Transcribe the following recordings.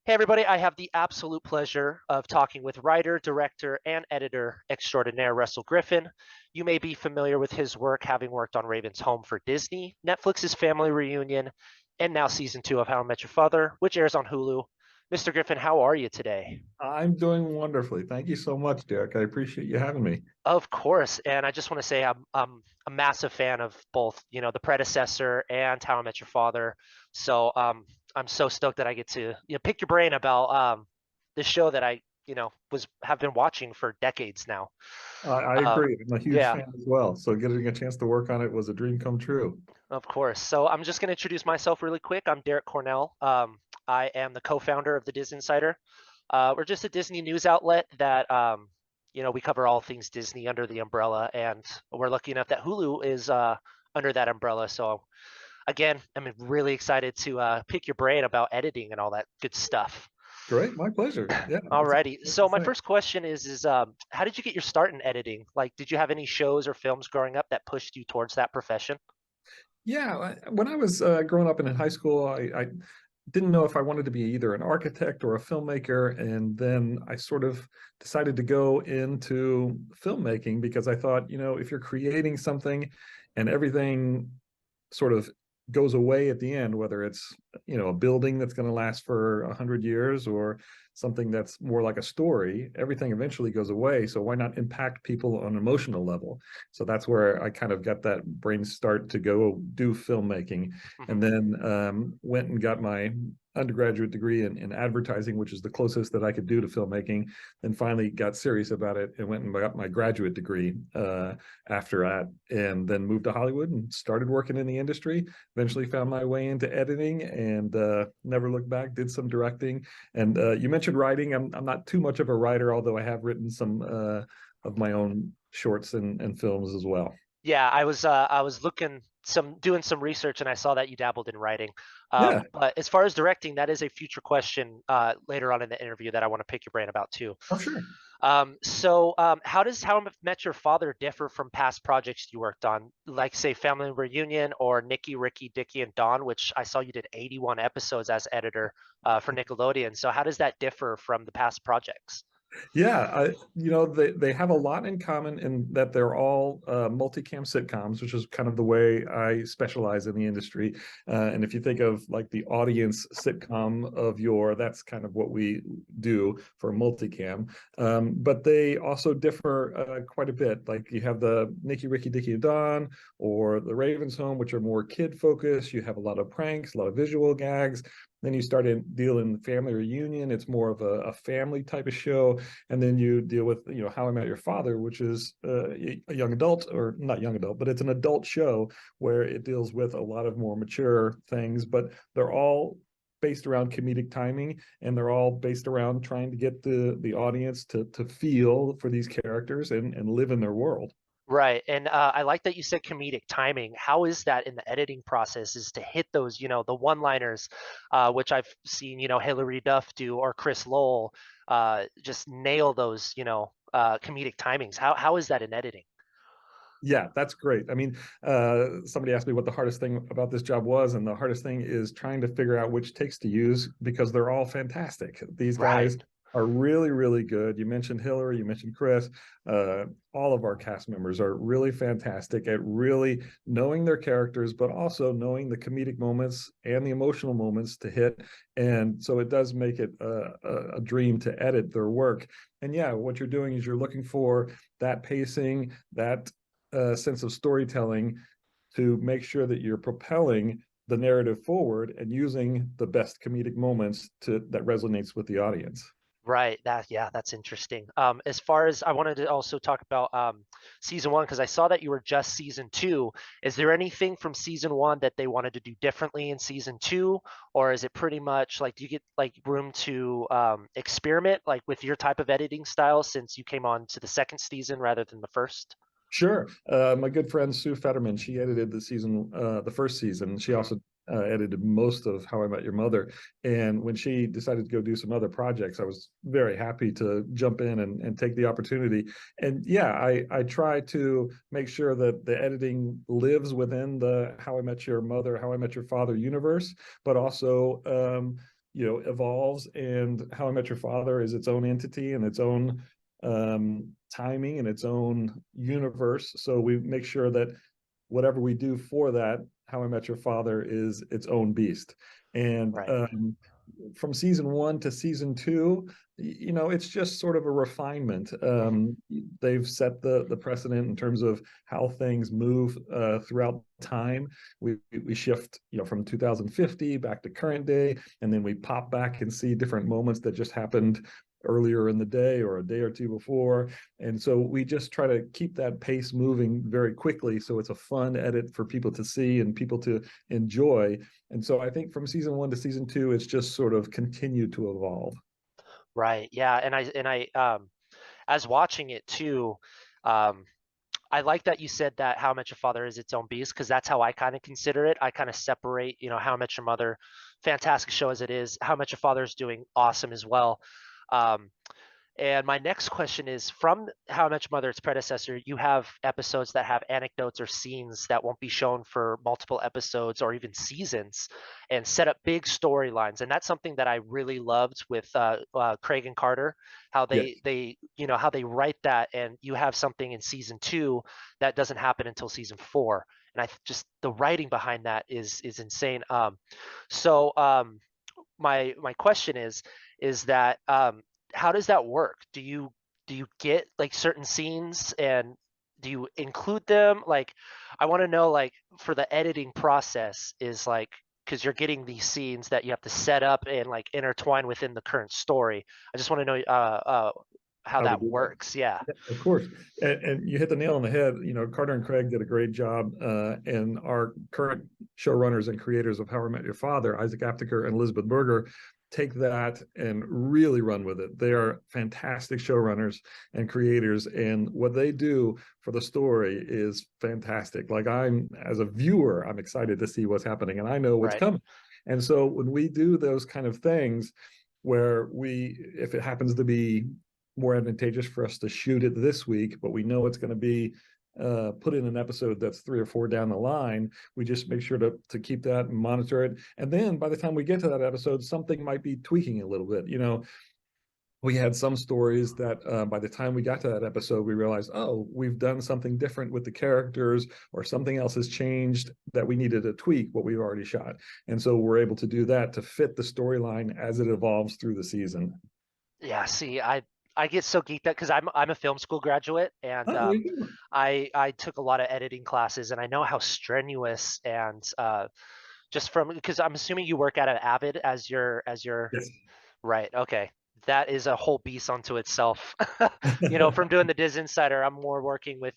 Hey, everybody. I have the absolute pleasure of talking with writer, director, and editor extraordinaire Russell Griffin. You may be familiar with his work, having worked on Raven's Home for Disney, Netflix's Family Reunion, and now season two of How I Met Your Father, which airs on Hulu. Mr. Griffin, how are you today? I'm doing wonderfully. Thank you so much, Derek. I appreciate you having me. Of course, and I just want to say I'm a massive fan of both, the predecessor and How I Met Your Father. So I'm so stoked that I get to pick your brain about this show that I was have been watching for decades now. I Um, agree. I'm a huge yeah, fan as well. So getting a chance to work on it was a dream come true. of course. So I'm just going to introduce myself really quick. I'm Derek Cornell. I am the co-founder of the DisInsider. We're just a Disney news outlet that we cover all things Disney under the umbrella, and we're lucky enough that Hulu is under that umbrella. So again, I'm really excited to pick your brain about editing and all that good stuff. Great, my pleasure. Yeah, that's a Alrighty. So wonderful my thing. first question is how did you get your start in editing? Like, did you have any shows or films growing up that pushed you towards that profession? Yeah, when I was growing up and in high school, I didn't know if I wanted to be either an architect or a filmmaker. And then I sort of decided to go into filmmaking because I thought, if you're creating something and everything sort of goes away at the end, whether it's a building that's going to last for 100 years or something that's more like a story, everything eventually goes away. So why not impact people on an emotional level? So that's where I kind of got that brain start to go do filmmaking, Hmm. and then went and got my undergraduate degree in advertising, which is the closest that I could do to filmmaking. Then finally got serious about it and went and got my graduate degree after that, and then moved to Hollywood and started working in the industry. Eventually found my way into editing and never looked back. Did some directing, and you mentioned writing. I'm not too much of a writer, although I have written some of my own shorts and films as well. Yeah, I was looking some doing some research and I saw that you dabbled in writing. Yeah. But as far as directing, that is a future question later on in the interview that I want to pick your brain about too. Oh, sure. How does How I Met Your Father differ from past projects you worked on, like say Family Reunion or Nicky, Ricky, Dicky, and Don, which I saw you did 81 episodes as editor for Nickelodeon. So how does that differ from the past projects? Yeah, they have a lot in common in that they're all multicam sitcoms, which is kind of the way I specialize in the industry. And if you think of like the audience sitcom of yore, that's kind of what we do for multicam. But they also differ quite a bit. Like you have the Nicky, Ricky, Dicky, and Don, or the Ravens Home, which are more kid focused. You have a lot of pranks, a lot of visual gags. Then you start in dealing Family Reunion. It's more of a family type of show, and then you deal with How I Met Your Father, which is a young adult, or not young adult, but it's an adult show where it deals with a lot of more mature things, but they're all based around comedic timing, and they're all based around trying to get the audience to feel for these characters and live in their world. Right. And I like that you said comedic timing. How is that in the editing process is to hit those, the one-liners, which I've seen, Hilary Duff do or Chris Lowell just nail those, comedic timings. How is that in editing? Yeah, that's great. I mean, somebody asked me what the hardest thing about this job was, and the hardest thing is trying to figure out which takes to use because they're all fantastic. These guys Right. are really, really good. You mentioned Hillary, you mentioned Chris. All of our cast members are really fantastic at really knowing their characters, but also knowing the comedic moments and the emotional moments to hit. And so it does make it a dream to edit their work. And yeah, what you're doing is you're looking for that pacing, that sense of storytelling to make sure that you're propelling the narrative forward and using the best comedic moments to that resonates with the audience. Right. Yeah, that's interesting. As far as I wanted to also talk about season one, because I saw that you were just season two. Is there anything from season one that they wanted to do differently in season two? Or is it pretty much like do you get like room to experiment like with your type of editing style since you came on to the second season rather than the first? Sure. My good friend Sue Fetterman, she edited the first season. She Mhm. also edited most of How I Met Your Mother. And when she decided to go do some other projects, I was very happy to jump in and take the opportunity. And yeah, I try to make sure that the editing lives within the How I Met Your Mother, How I Met Your Father universe, but also evolves, and How I Met Your Father is its own entity and its own timing and its own universe. So we make sure that whatever we do for that, How I Met Your Father is its own beast. And Right. from season one to season two, it's just sort of a refinement. They've set the precedent in terms of how things move throughout time. We shift, from 2050 back to current day, and then we pop back and see different moments that just happened earlier in the day or a day or two before. And so we just try to keep that pace moving very quickly, so it's a fun edit for people to see and people to enjoy. And so I think from season one to season two, it's just sort of continued to evolve. Right. Yeah. And I as watching it too, um, I like that you said that How I Met Your Father is its own beast, because that's how I kind of consider it. I kind of separate, How I Met Your Mother, fantastic show as it is. How I Met Your Father is doing awesome as well. Um, And my next question is, from How I Met Your Mother, its predecessor, you have episodes that have anecdotes or scenes that won't be shown for multiple episodes or even seasons, and set up big storylines. And that's something that I really loved with Craig and Carter, how Yes. how they write that, and you have something in season two that doesn't happen until season four. And just the writing behind that is insane. So my question is that how does that work? Do you get like certain scenes, and do you include them? Like, I want to know, like, for the editing process, is like, because you're getting these scenes that you have to set up and like intertwine within the current story. I just want to know how How we that do that. works. Yeah. Yeah, of course. And you hit the nail on the head. Carter and Craig did a great job, and our current showrunners and creators of How I Met Your Father, Isaac Aptaker and Elizabeth Berger, take that and really run with it. They are fantastic showrunners and creators, and what they do for the story is fantastic. Like, as a viewer, I'm excited to see what's happening, and I know what's Right. coming. And so when we do those kind of things, where if it happens to be more advantageous for us to shoot it this week, but we know it's going to be put in an episode that's 3 or 4 down the line, we just make sure to keep that and monitor it. And then by the time we get to that episode, something might be tweaking a little bit. We had some stories that by the time we got to that episode, we realized, oh, we've done something different with the characters, or something else has changed that we needed to tweak what we've already shot. And so we're able to do that to fit the storyline as it evolves through the season. Yeah, see, I get so geeked out because I'm a film school graduate, and Oh, there you go. I took a lot of editing classes, and I know how strenuous, and just from, because I'm assuming you work at an Avid as your Yes. right. Okay, that is a whole beast unto itself. From doing the DisInsider, I'm more working with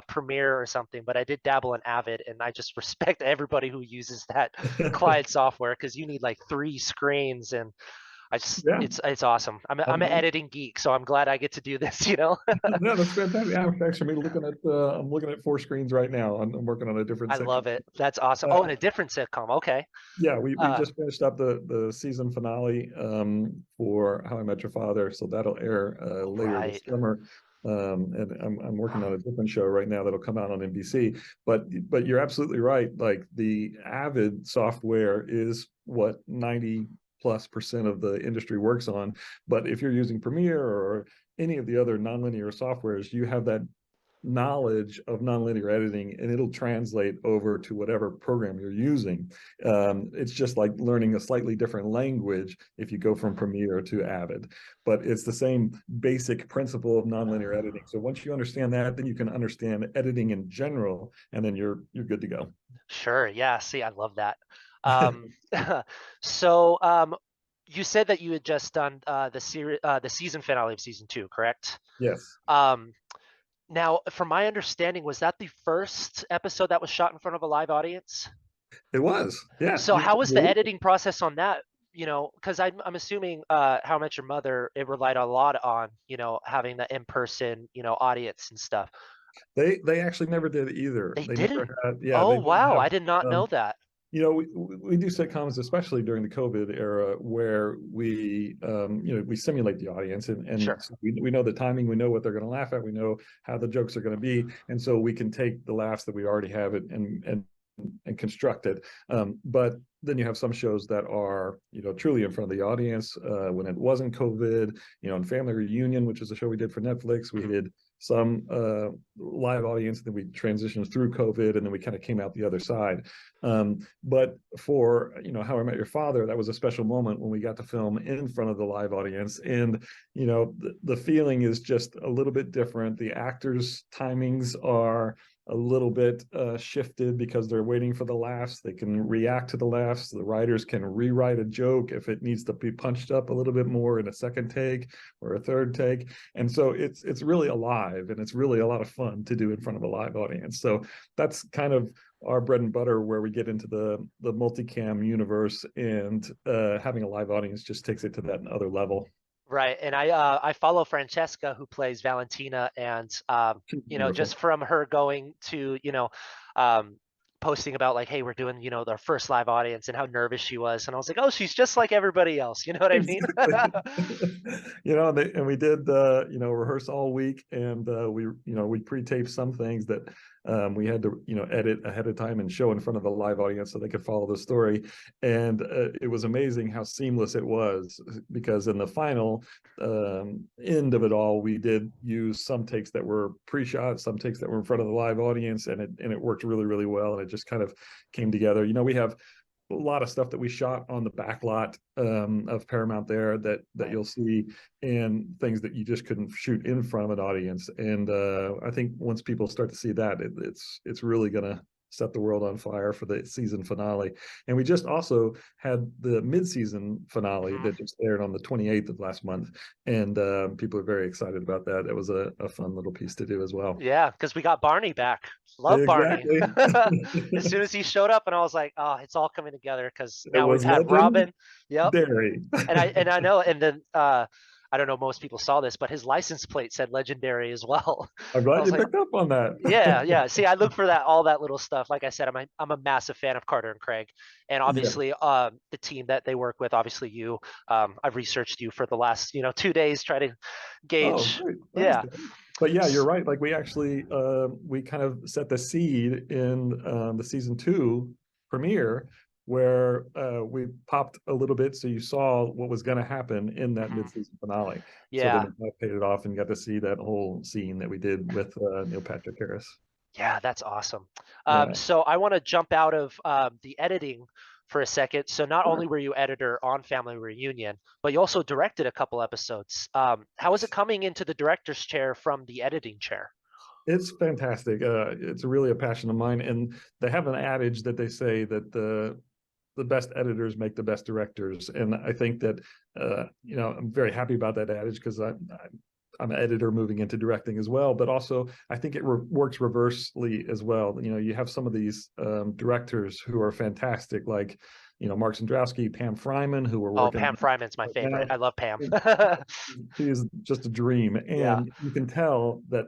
Premiere or something, but I did dabble in Avid, and I just respect everybody who uses that client software, because you need like 3 screens, and Yeah. it's awesome. I'm an I'm, editing geek, so I'm glad I get to do this. no, that's fantastic. Yeah, actually I'm looking at 4 screens right now. I'm working on a different I sitcom. love it. That's awesome. Uh, Oh, and a different sitcom. Okay. yeah, we Uh, just finished up the season finale for How I Met Your Father, so that'll air later this right. summer. And I'm working on a different show right now that'll come out on NBC. But you're absolutely right. Like, the Avid software is what 90+% of the industry works on. But if you're using Premiere or any of the other nonlinear softwares, you have that knowledge of nonlinear editing, and it'll translate over to whatever program you're using. It's just like learning a slightly different language if you go from Premiere to Avid, but it's the same basic principle of nonlinear editing. So once you understand that, then you can understand editing in general, and then you're good to go. Sure. Yeah. See, I love that. Um, so you said that you had just done the season finale of season two, correct? Yes, Um, Now, from my understanding, was that the first episode that was shot in front of a live audience? it was. Yeah, So how was the editing process on that? Because I'm assuming How I Met Your Mother, it relied a lot on having the in-person audience and stuff. they actually never did either. They They didn't. never had. Yeah, Oh they didn't wow, have. I did not know um, that. we do sitcoms, especially during the COVID era, where we simulate the audience, and Sure. so we know the timing, we know what they're going to laugh at, we know how the jokes are going to be, and so we can take the laughs that we already have it and construct it. But then you have some shows that are, truly in front of the audience. When it wasn't COVID, in Family Reunion, which is a show we did for Netflix, we Mhm. did some live audience, and then we transitioned through COVID, and then we kind of came out the other side. But for, How I Met Your Father, that was a special moment when we got to film in front of the live audience. And, the feeling is just a little bit different. The actors' timings are a little bit shifted because they're waiting for the laughs. They can react to the laughs. The writers can rewrite a joke if it needs to be punched up a little bit more in a second take or a third take. And so it's really alive, and it's really a lot of fun to do in front of a live audience. So that's kind of our bread and butter, where we get into the multicam universe, and having a live audience just takes it to that other level. Right, and I follow Francesca, who plays Valentina, and Wonderful. just from her going to um, posting about like, hey, we're doing our first live audience, and how nervous she was, and I was like, oh, she's just like everybody else. You know what I mean? Exactly. And we did rehearse all week, and we pre-taped some things that we had to edit ahead of time and show in front of a live audience so they could follow the story. And it was amazing how seamless it was, because in the final end of it all, we did use some takes that were pre-shot, some takes that were in front of the live audience, and it worked really, really well, and it just kind of came together. We have a lot of stuff that we shot on the back lot of Paramount there, that Right. you'll see, and things that you just couldn't shoot in front of an audience. And I think once people start to see that, it's really gonna set the world on fire for the season finale. And we just also had the mid-season finale Mhm. that just aired on the 28th of last month, and people are very excited about that. It was a fun little piece to do as well. Yeah, because we got Barney back. Love Barney. Exactly. As soon as he showed up, and I was like, oh, it's all coming together because It now we've was had Robin. Yep. legendary. And I know, and then I don't know, most people saw this, but his license plate said legendary as well. I'm I glad was you like, picked up on that. yeah, yeah. See, I look for that, all that little stuff. Like I said, I'm a massive fan of Carter and Craig, and Yeah. obviously, the team that they work with. Obviously, you. I've researched you for the last 2 days, try to Oh, gauge. great. Thanks, Yeah. Dan. But yeah, you're right. Like, we actually we kind of set the seed in the season 2 premiere, where we popped a little bit, so you saw what was going to happen in that Mhm. mid-season finale. So then Yeah. it paid it off, and got to see that whole scene that we did with Neil Patrick Harris. Yeah, that's awesome. Yeah. So I want to jump out of the editing for a second. So not only Sure. were you editor on Family Reunion, but you also directed a couple episodes. How is it coming into the director's chair from the editing chair? It's fantastic. It's really a passion of mine, and they have an adage that they say that the best editors make the best directors. And I think that I'm very happy about that adage, because I'm an editor moving into directing as well. But also, I think it works reversely as well. You have some of these directors who are fantastic, like Mark Zandrowski, Pam Fryman, who are Oh, working Pam Fryman's my right favorite. now. I love Pam. She is just a dream. Yeah, And you can tell that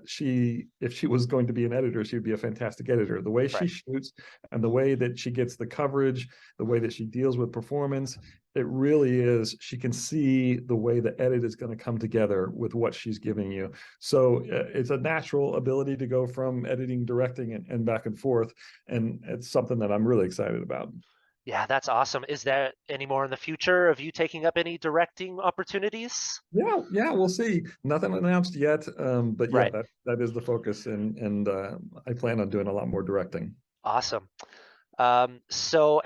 if she was going to be an editor, she'd be a fantastic editor. The way she right. shoots, and the way that she gets the coverage, the way that she deals with performance, it really is, she can see the way the edit is going to come together with what she's giving you. So it's a natural ability to go from editing, directing, and back and forth. And it's something that I'm really excited about. Yeah, that's awesome. Is there any more in the future of you taking up any directing opportunities? Yeah, yeah, we'll see. Nothing announced yet, but yeah, Right. that is the focus, and I plan on doing a lot more directing. Awesome. So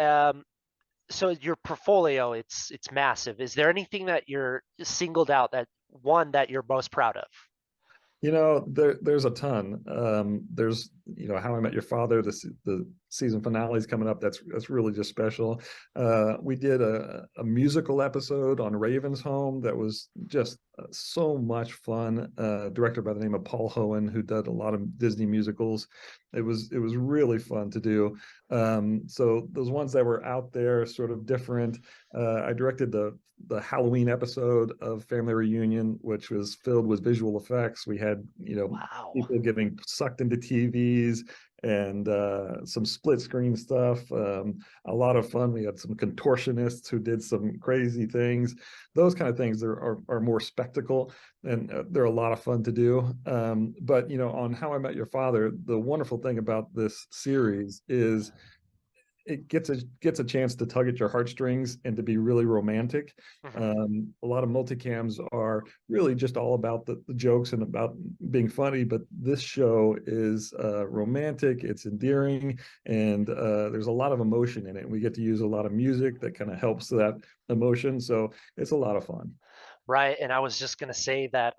your portfolio, it's massive. Is there anything that you're singled out, that one that you're most proud of? There's a ton. There's How I Met Your Father. The season finale is coming up. That's really just special. We did a musical episode on Raven's Home that was just so much fun. Director by the name of Paul Hohen, who did a lot of Disney musicals. It was really fun to do. So those ones that were out there, sort of different. I directed the Halloween episode of Family Reunion, which was filled with visual effects. We had, Wow. people getting sucked into TVs, and some split screen stuff. A lot of fun. We had some contortionists who did some crazy things. Those kind of things are more spectacle, and they're a lot of fun to do. But on How I Met Your Father, the wonderful thing about this series is it gets a chance to tug at your heartstrings and to be really romantic. Mhm. A lot of multicams are really just all about the jokes and about being funny, but this show is romantic, it's endearing, and there's a lot of emotion in it. We get to use a lot of music that kind of helps that emotion, so it's a lot of fun. Right, and I was just gonna say that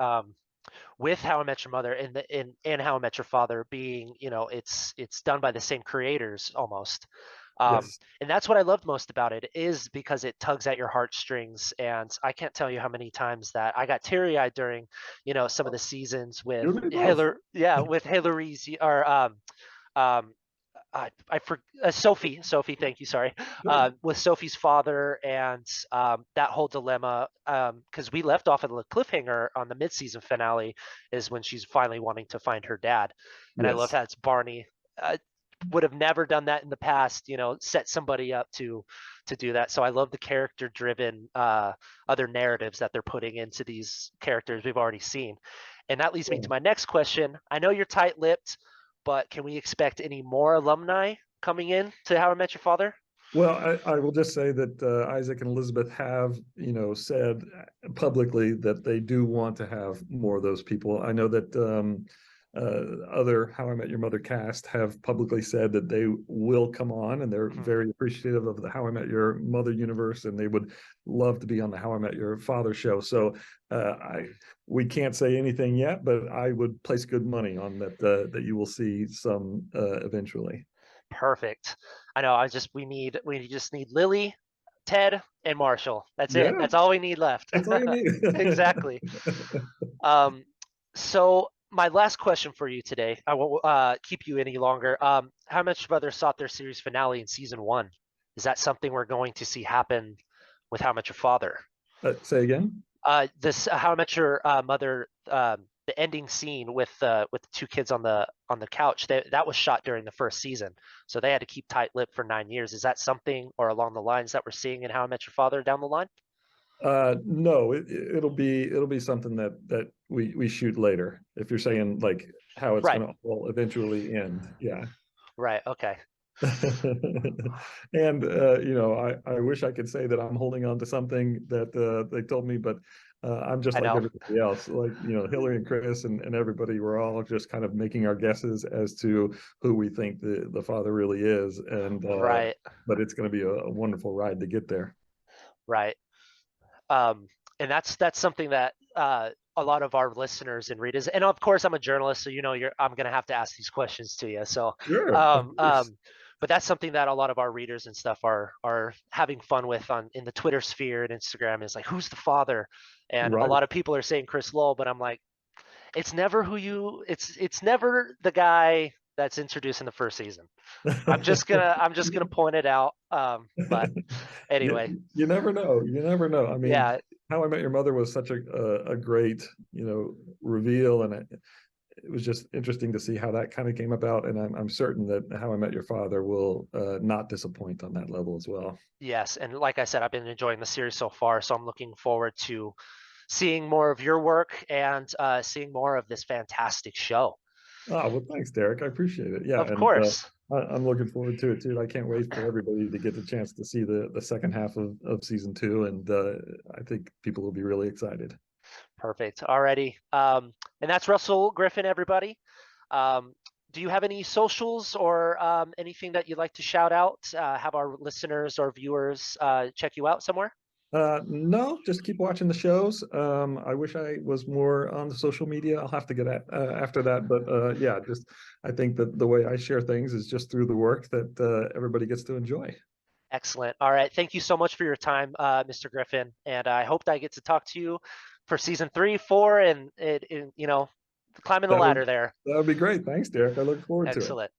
with How I Met Your Mother and and How I Met Your Father being, it's done by the same creators almost. Yes. And that's what I loved most about it is because it tugs at your heartstrings. And I can't tell you how many times that I got teary eyed during, some of the seasons with You and me both. Hillary, yeah, with Hillary's or um, I for Sophie, thank you, sorry, Sure. with Sophie's father and that whole dilemma, because we left off at the cliffhanger on the mid-season finale is when she's finally wanting to find her dad, and I love Yes. how it's Barney. Would have never done that in the past, set somebody up to do that. So I love the character-driven other narratives that they're putting into these characters we've already seen, and that leads me to Yeah. my next question. I know you're tight-lipped, but can we expect any more alumni coming in to How I Met Your Father? Well, I will just say that Isaac and Elizabeth have, said publicly that they do want to have more of those people. I know that other How I Met Your Mother cast have publicly said that they will come on, and they're Mhm. very appreciative of the How I Met Your Mother universe, and they would love to be on the How I Met Your Father show. So we can't say anything yet, but I would place good money on that that you will see some eventually. Perfect. I know. We just need Lily, Ted, and Marshall. That's it. Yeah, That's all we need left. that's all you need. Exactly. Um, so my last question for you today, I won't keep you any longer. How much Brother sought their series finale in season one? Is that something we're going to see happen with How Much Your Father? Say again. This How I Met Your Mother, the ending scene with the two kids on the couch, that was shot during the first season, so they had to keep tight-lipped for 9 years. Is that something or along the lines that we're seeing in How I Met Your Father down the line? No, it'll be something that we shoot later. If you're saying like how it's Right, going to all eventually end, yeah. right, okay. And I wish I could say that I'm holding on to something that they told me, but I'm just I like know. everybody else. Like, Hillary and Chris and everybody, we're all just kind of making our guesses as to who we think the father really is. And Right, but it's going to be a wonderful ride to get there. right. Um, and that's something that a lot of our listeners and readers, and of course I'm a journalist, so I'm gonna have to ask these questions to you. So, Sure, of um, course. um, but that's something that a lot of our readers and stuff are having fun with on in the Twitter sphere and Instagram is like, who's the father? And a Right. lot of people are saying Chris Lowell, but I'm like, it's never it's never the guy that's introduced in the first season. I'm just gonna point it out. But anyway, You never know. You never know. I mean, yeah. How I Met Your Mother was such a great, reveal, and it was just interesting to see how that kind of came about. And I'm certain that How I Met Your Father will not disappoint on that level as well. Yes, and like I said, I've been enjoying the series so far, so I'm looking forward to seeing more of your work and seeing more of this fantastic show. Oh, well, thanks, Derek. I appreciate it. Yeah, Of and course. I'm looking forward to it too. I can't wait for everybody to get the chance to see the second half of season two, and I think people will be really excited. Perfect. Alrighty. And that's Russell Griffin, everybody. Um, do you have any socials or anything that you'd like to shout out? Have our listeners or viewers check you out somewhere? No, just keep watching the shows. I wish I was more on the social media. I'll have to get at after that, but yeah, just I think that the way I share things is just through the work that everybody gets to enjoy. Excellent. All right. Thank you so much for your time, Mr. Griffin. And I hope that I get to talk to you for season 3, 4, and climbing the That would ladder there. that would be great. Thanks, Derek. I look forward to it. Excellent.